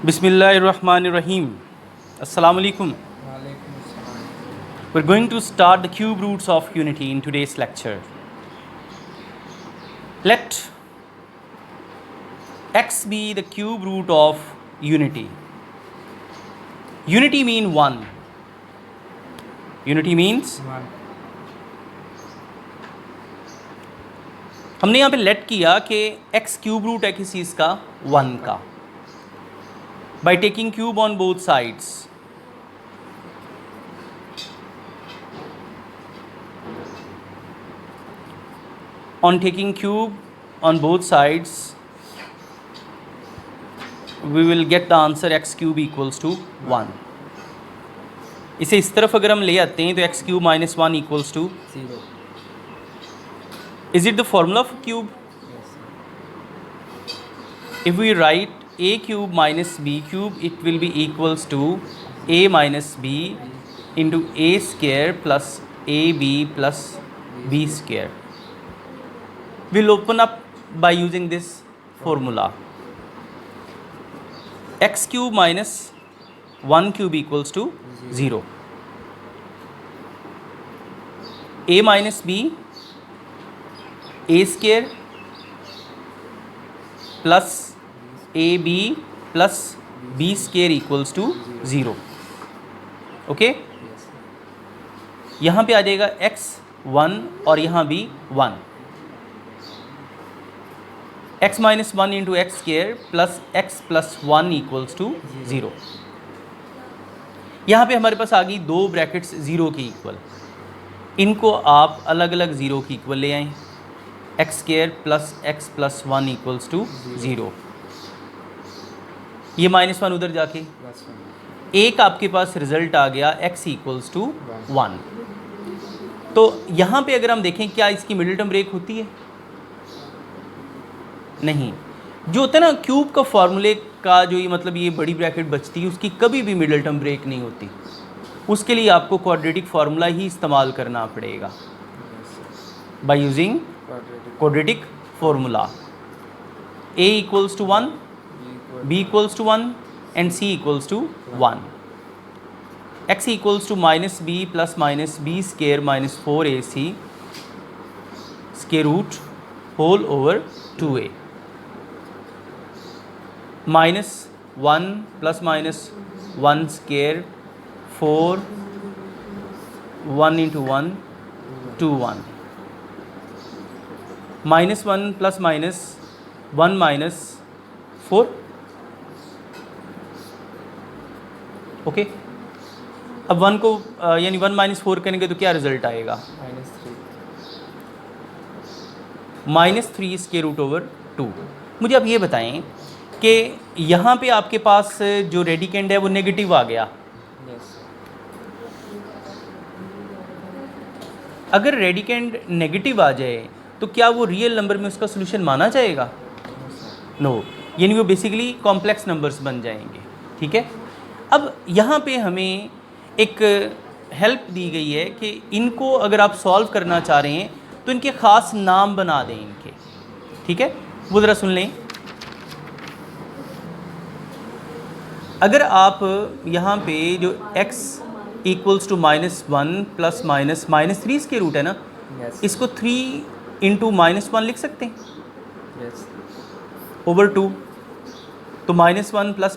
Bismillahirrahmanirrahim. Assalamu alaikum. वालेकुम अस्सलाम। We're going to start the cube roots of unity in today's lecture. Let x be the cube root of unity. Unity means one. Unity means one हमने यहाँ पे late किया कि x cube root है किसी इसका 1 का by taking cube on both sides. On taking cube on both sides, we will get the answer x cube equals to 1. इसे इस तरफ अगर हम ले आते हैं तो x cube minus 1 equals to, zero. is it the formula of cube? If we write a cube minus b cube, it will be equals to a minus b into a square plus ab plus b square. We'll open up by using this formula. X cube minus 1 cube equals to 0. A minus b, a square plus ab plus b square equals to 0. Okay, यहाँ पे आ जाएगा x 1 और यहाँ भी 1. x minus 1 into x square plus x plus 1 equals to 0. यहाँ पे हमारे पास आ गई दो ब्रैकेट्स ज़ीरो की इक्वल. इनको आप अलग अलग ज़ीरो की इक्वल ले आएँ. X square plus x plus 1 equals to 0. ये माइनस 1 उधर जाके प्लस वन एक आपके पास रिजल्ट आ गया x इक्वल्स टू 1. तो यहाँ पे अगर हम देखें क्या इसकी मिडिल टर्म ब्रेक होती है? नहीं. जो होता है ना क्यूब का फॉर्मूले का जो ये मतलब ये बड़ी ब्रैकेट बचती है उसकी कभी भी मिडिल टर्म ब्रेक नहीं होती. उसके लिए आपको क्वाड्रेटिक फार्मूला ही इस्तेमाल करना पड़ेगा by using quadratic formula. a equals to 1, b equals to 1 and c equals to 1. x equals to minus b plus minus b square minus 4ac square root whole over 2a. Minus 1 plus minus 1 square 4 1 into 1 2 1. Minus 1 plus minus 1 minus 4. Okay, अब 1 को यानी 1 minus 4 करेंगे तो क्या result आएगा? -3 square root over 2. मुझे अब ये बताएं कि यहाँ पे आपके पास जो रेडिकेंड है वो नेगेटिव आ गया. अगर रेडिकेंड नेगेटिव आ जाए तो क्या वो रियल नंबर में उसका सोल्यूशन माना जाएगा? नो, यानी वो बेसिकली कॉम्प्लेक्स नंबर्स बन जाएंगे. ठीक है, अब यहाँ पे हमें एक हेल्प दी गई है कि इनको अगर आप सॉल्व करना चाह रहे हैं तो इनके ख़ास नाम बना दें इनके. ठीक है, वो ज़रा सुन लें. अगर आप यहाँ पे जो x equals to -1 plus minus -3 के रूट है ना, इसको 3 इंटू -1 लिख सकते हैं ओवर 2. तो -1 plus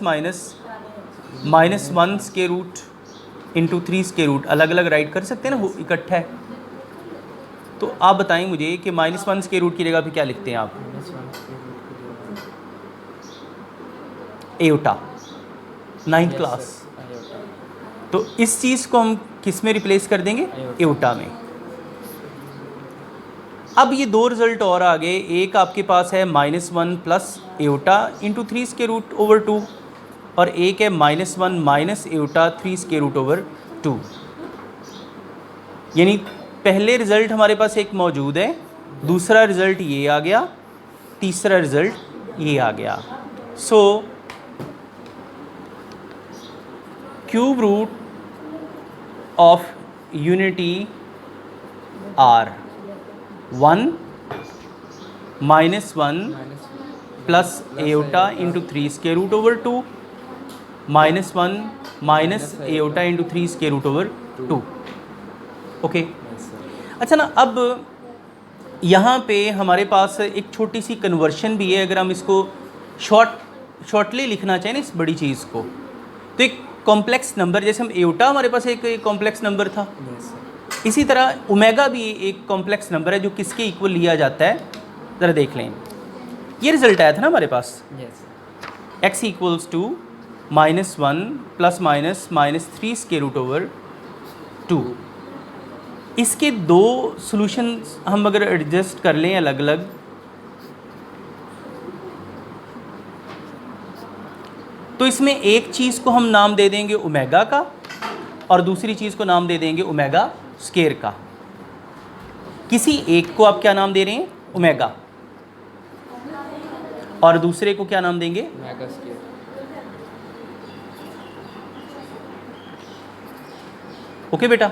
-1 square root into 3 square root अलग अलग राइट कर सकते हैं ना, वो इकट्ठा है. तो आप बताएं मुझे कि -1 स्क्वायर रूट की जगह पे क्या लिखते हैं आप? Aorta, 9th class. तो इस चीज़ को हम किस में रिप्लेस कर देंगे? एयोटा में. अब ये दो रिजल्ट और आ गए. एक आपके पास है -1 plus iota into 3 square root over 2 और एक है -1 minus iota 3 square root over 2. यानी पहले रिज़ल्ट हमारे पास एक मौजूद है, दूसरा रिज़ल्ट ये आ गया, तीसरा रिज़ल्ट ये आ गया. So cube root of unity are 1 -1 plus iota into 3 square root over 2 -1 minus iota into 3 square root over 2। Okay, yes sir. अच्छा ना, अब यहाँ पे हमारे पास एक छोटी सी कन्वर्शन भी है। अगर हम इसको शॉर्टली लिखना चाहें ना इस बड़ी चीज़ को, तो एक कॉम्प्लेक्स नंबर, जैसे हम एओटा हमारे पास एक कॉम्प्लेक्स नंबर था, यस सर। इसी तरह ओमेगा भी एक कॉम्प्लेक्स नंबर है जो किसके इक्वल लिया जाता है। ज़रा देख लें, ये रिजल्ट आया था ना हमारे पास, yes sir. x equals to -1 plus minus -3 square root over 2। इसके दो सॉल्यूशन हम अगर एडजस्ट कर लें अलग अलग, तो इसमें एक चीज़ को हम नाम दे देंगे ओमेगा का और दूसरी चीज़ को नाम दे देंगे ओमेगा स्क्वायर का। किसी एक को आप क्या नाम दे रहे हैं? ओमेगा, और दूसरे को क्या नाम देंगे? Omega square. ओके बेटा,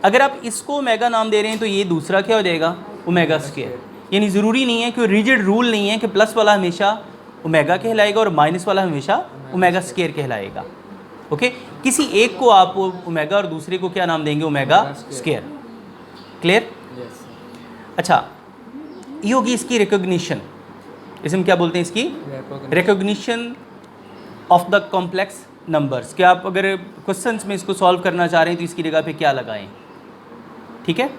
अगर आप इसको ओमेगा नाम दे रहे हैं तो ये दूसरा क्या हो जाएगा? Omega square. यानी ज़रूरी नहीं है, कोई रिजिड रूल नहीं है कि प्लस वाला हमेशा ओमेगा कहलाएगा और माइनस वाला हमेशा ओमेगा स्क्वायर कहलाएगा। ओके, किसी एक को आप ओमेगा और दूसरे को क्या नाम देंगे? Omega square. Clear? Yes sir. अच्छा, ये होगी इसकी रिकॉग्निशन। इसे हम क्या बोलते हैं? इसकी recognition of the complex numbers. क्या आप अगर क्वेश्चंस में इसको सॉल्व करना चाह रहे हैं तो इसकी जगह पे क्या लगाएं? ठीक है,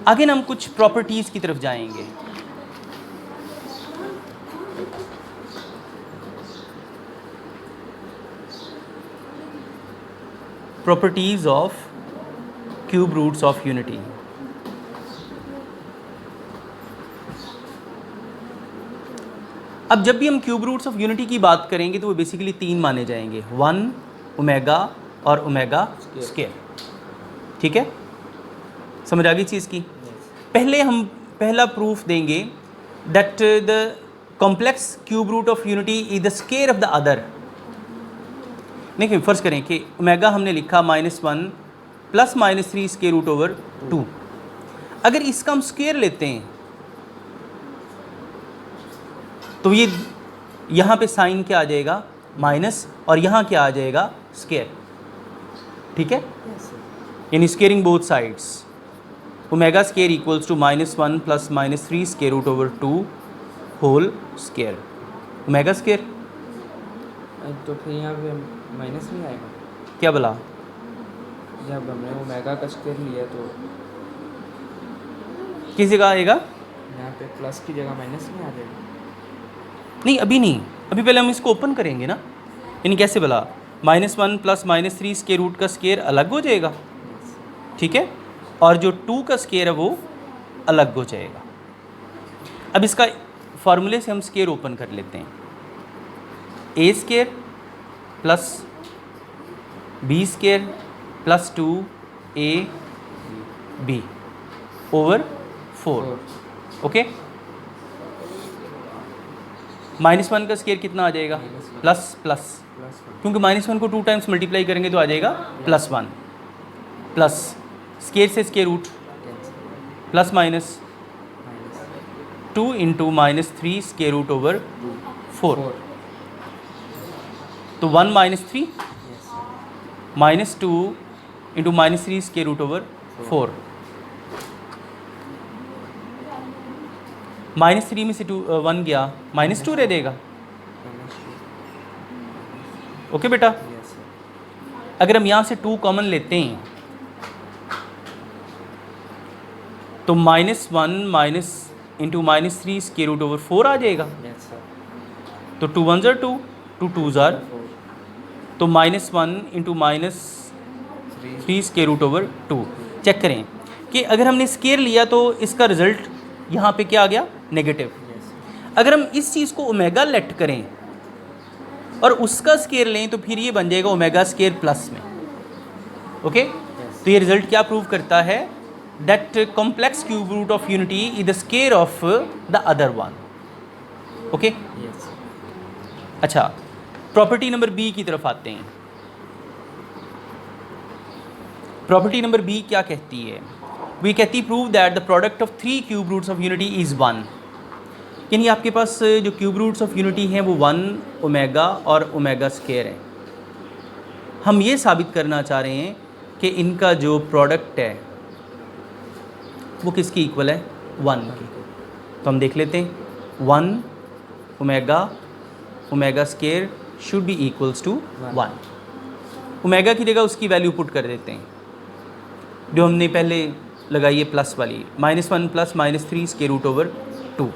आगे ना हम कुछ प्रॉपर्टीज़ की तरफ जाएंगे। Properties of cube roots of unity. अब जब भी हम क्यूब रूट्स ऑफ यूनिटी की बात करेंगे तो वो बेसिकली तीन माने जाएंगे, 1 ओमेगा और ओमेगा स्क्वायर। ठीक है, समझ आ गई चीज़ की? पहले हम पहला प्रूफ देंगे that the complex cube root of unity is the square of the other. देखिए, फर्ज करें कि ओमेगा हमने लिखा -1 प्लस -3 स्क्वायर रूट ओवर 2। अगर इसका हम स्क्वायर लेते हैं तो ये यहाँ पे साइन क्या आ जाएगा? माइनस, और यहाँ क्या आ जाएगा? स्क्वायर। ठीक है, यस सर। यानी squaring both sides. Omega square equals to -1 plus -3 square root over 2 whole square. Omega square तो फिर यहाँ पे माइनस नहीं आएगा? क्या बोला? जब हमने ओमेगा का स्क्वायर लिया तो किस जगह आएगा? यहाँ पे प्लस की जगह माइनस नहीं आ जाएगा? नहीं, अभी नहीं, अभी पहले हम इसको ओपन करेंगे ना। यानी कैसे बोला? -1 प्लस -3 स्क्वायर रूट का स्क्वायर अलग हो जाएगा, यस सर। ठीक है, और जो 2 का स्क्वायर है वो अलग हो जाएगा। अब इसका फार्मूले से हम स्क्वायर ओपन कर लेते हैं। A square plus b square plus 2 a b over 4। Okay, -1 का स्क्वायर कितना आ जाएगा? -1 प्लस प्लस, प्लस 1 क्योंकि -1 को 2 टाइम्स मल्टीप्लाई करेंगे तो आ जाएगा +1 प्लस स्क्वायर से square root cancel plus minus minus 2 into -3 square root over 4। 4। तो 1 -3 yes sir. -2 into -3 square root over 4। -3 में से 1 गया, -2 रह देगा। ओके बेटा, यस सर। अगर हम यहाँ से 2 कॉमन लेते हैं तो -1 minus into -3 square root over 4 आ जाएगा। Yes sir. तो 2 1 ज़ार 2, 2 2 ज़ार, 4 तो -1 into -3 square root over 2। Check करें कि अगर हमने स्क्वायर लिया तो इसका रिजल्ट यहाँ पे क्या आ गया? नेगेटिव। Yes sir. अगर हम इस चीज़ को ओमेगा लेट करें और उसका स्क्वायर लें तो फिर ये बन जाएगा ओमेगा स्क्वायर प्लस में। ओके, तो ये रिजल्ट क्या प्रूव करता है? That complex cube root of unity is the square of the other one. Okay, yes sir. अच्छा, प्रॉपर्टी नंबर बी की तरफ आते हैं। प्रॉपर्टी नंबर बी क्या कहती है? वी कहती prove that the product of 3 cube roots of unity is 1। यानी आपके पास जो क्यूब रूट्स ऑफ यूनिटी हैं वो 1 ओमेगा और ओमेगा स्क्वायर है। हम ये साबित करना चाह रहे हैं कि इनका जो प्रोडक्ट है वो किसकी इक्वल है, 1 की। तो हम देख लेते हैं 1 omega square should be equals to 1। Omega की जगह उसकी वैल्यू पुट कर देते हैं जो हमने पहले लगाई है प्लस वाली, -1 प्लस -3 स्केयर रूट ओवर 2।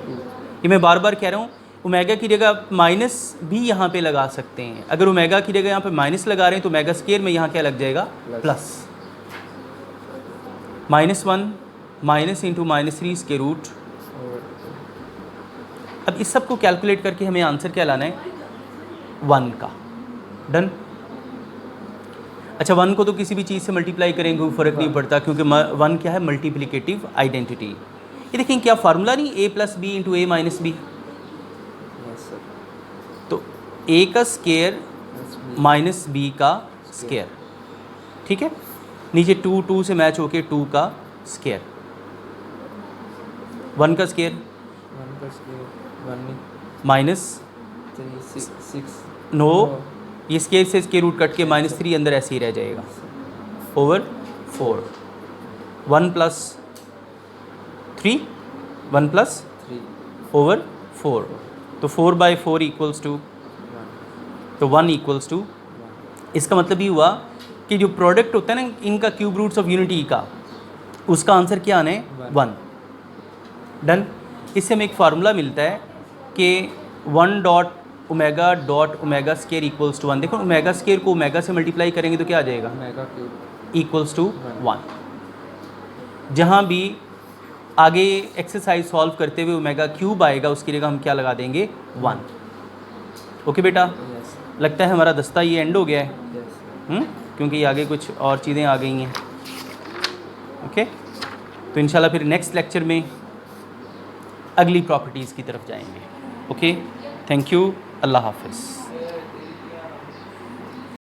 ये मैं बार बार कह रहा हूँ, ओमेगा की जगह माइनस भी यहाँ पे लगा सकते हैं। अगर ओमेगा की जगह यहाँ पे माइनस लगा रहे हैं तो ओमेगा स्केयर में यहाँ क्या लग जाएगा, plus. -1 minus into -3 square root. अब इस सब को कैलकुलेट करके हमें आंसर क्या लाना है, 1 का। डन। अच्छा, 1 को तो किसी भी चीज़ से मल्टीप्लाई करेंगे कोई फ़र्क नहीं पड़ता, क्योंकि 1 क्या है, मल्टीप्लिकेटिव आइडेंटिटी। ये देखें क्या फार्मूला नहीं, a plus b into a minus b. तो a का स्केयर माइनस b का स्केयर, ठीक है। नीचे 2 से मैच होके 2 का स्केयर, 1 का स्केयर माइनस 6 नो, ये स्केयर से स्केयर रूट कट के -3 अंदर ऐसे ही रह जाएगा ओवर 4। 1 प्लस 3 1 प्लस 3 ओवर 4, तो 4/4 इक्वल्स टू, तो 1 इक्वल्स टू। इसका मतलब ये हुआ कि जो प्रोडक्ट होता है ना इनका क्यूब रूट्स ऑफ यूनिटी का, उसका आंसर क्या आना है, 1। डन। इससे हमें एक फार्मूला मिलता है कि 1 dot omega square equals to 1। देखो ओमेगा स्केयर को ओमेगा से मल्टीप्लाई करेंगे तो क्या आ जाएगा, ओमेगा क्यूब इक्वल्स टू 1। जहाँ भी आगे एक्सरसाइज सॉल्व करते हुए ओमेगा क्यूब आएगा उसकी जगह हम क्या लगा देंगे, 1। ओके बेटा, यस लगता है हमारा दस्ता ये एंड हो गया है, यस क्योंकि आगे कुछ और चीज़ें आ गई हैं। ओके, तो इंशाल्लाह फिर नेक्स्ट लेक्चर में अगली प्रॉपर्टीज़ की तरफ जाएंगे। ओके, थैंक यू, अल्लाह हाफ़िज़।